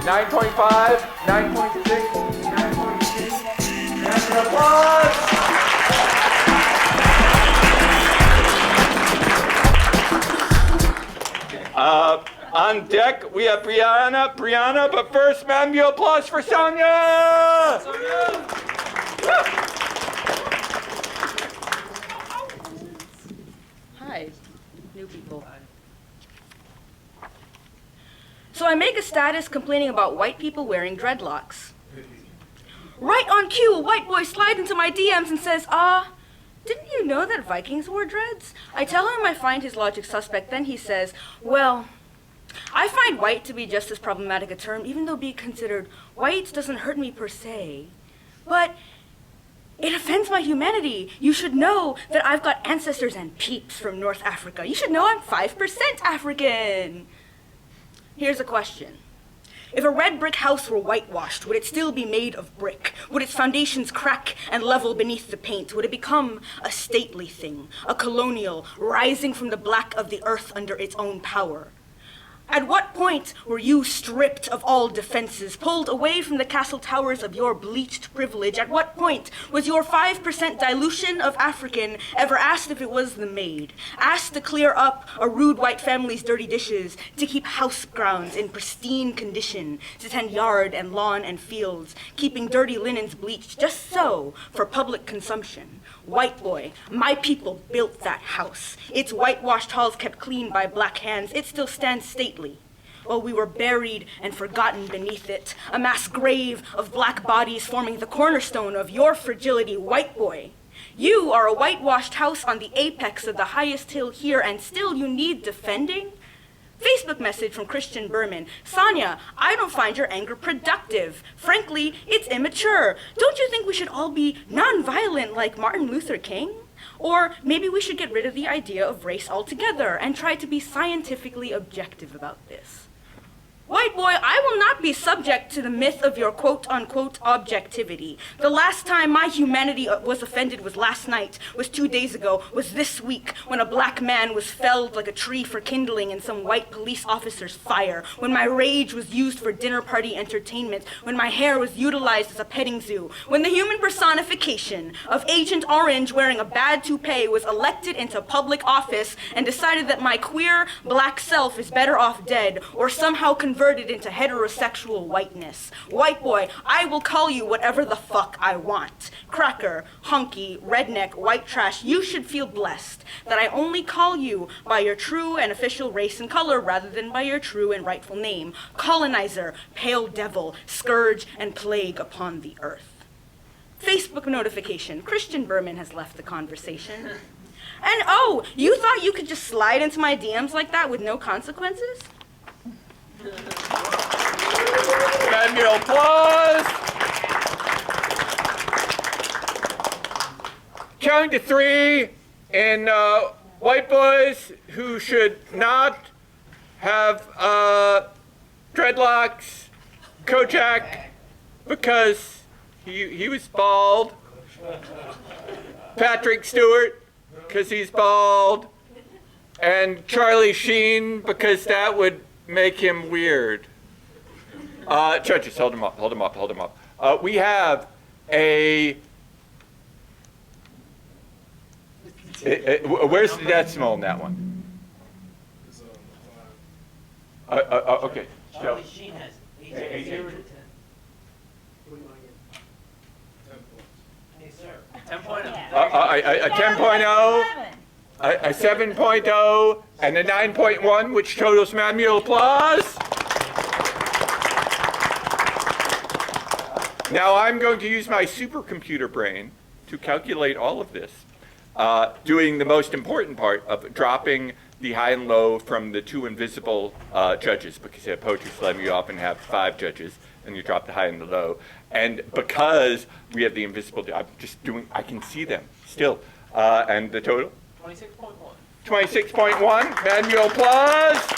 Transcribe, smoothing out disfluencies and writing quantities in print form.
9.5, 9.6, 9.6. Round of applause. On deck, we have Brianna, but first, round of applause for Sonja! Hi, new people. So I make a status complaining about white people wearing dreadlocks. Right on cue, a white boy slides into my DMs and says, didn't you know that Vikings wore dreads? I tell him I find his logic suspect, then he says, well, I find white to be just as problematic a term, even though being considered white doesn't hurt me per se. But it offends my humanity. You should know that I've got ancestors and peeps from North Africa. You should know I'm 5% African. Here's a question. If a red brick house were whitewashed, would it still be made of brick? Would its foundations crack and level beneath the paint? Would it become a stately thing, a colonial, rising from the black of the earth under its own power? At what point were you stripped of all defenses, pulled away from the castle towers of your bleached privilege? At what point was your 5% dilution of African ever asked if it was the maid, asked to clear up a rude white family's dirty dishes, to keep house grounds in pristine condition, to tend yard and lawn and fields, keeping dirty linens bleached just so for public consumption? White boy, my people built that house. Its whitewashed halls kept clean by black hands. It still stands stately. While we were buried and forgotten beneath it, a mass grave of black bodies forming the cornerstone of your fragility, white boy. You are a whitewashed house on the apex of the highest hill here, and still you need defending? Facebook message from Christian Berman. Sonja, I don't find your anger productive. Frankly, it's immature. Don't you think we should all be nonviolent like Martin Luther King? Or maybe we should get rid of the idea of race altogether and try to be scientifically objective about this. White boy, I will not be subject to the myth of your quote-unquote objectivity. The last time my humanity was offended was last night, was 2 days ago, was this week, when a black man was felled like a tree for kindling in some white police officer's fire, when my rage was used for dinner party entertainment, when my hair was utilized as a petting zoo, when the human personification of Agent Orange wearing a bad toupee was elected into public office and decided that my queer black self is better off dead or somehow converted into heterosexual whiteness. White boy, I will call you whatever the fuck I want. Cracker, hunky, redneck, white trash, you should feel blessed that I only call you by your true and official race and color rather than by your true and rightful name. Colonizer, pale devil, scourge and plague upon the earth. Facebook notification, Christian Berman has left the conversation. And oh, you thought you could just slide into my DMs like that with no consequences? Round of applause. Counting to 3, and white boys who should not have dreadlocks, Kojak, because he was bald. Patrick Stewart, because he's bald. And Charlie Sheen, because that would make him weird. Judges, hold him up. We have where's the decimal in that one? Okay. Charlie Sheen has 0 to 10. Hey, sir. 10.0. A 10.0. A 7.0 and a 9.1, which totals manual applause. Now I'm going to use my supercomputer brain to calculate all of this, doing the most important part of dropping the high and low from the 2 invisible judges, because at Poetry Slam you often have 5 judges, and you drop the high and the low. And because we have the invisible, I can see them still. And the total? 26.1. 26.1, manual applause.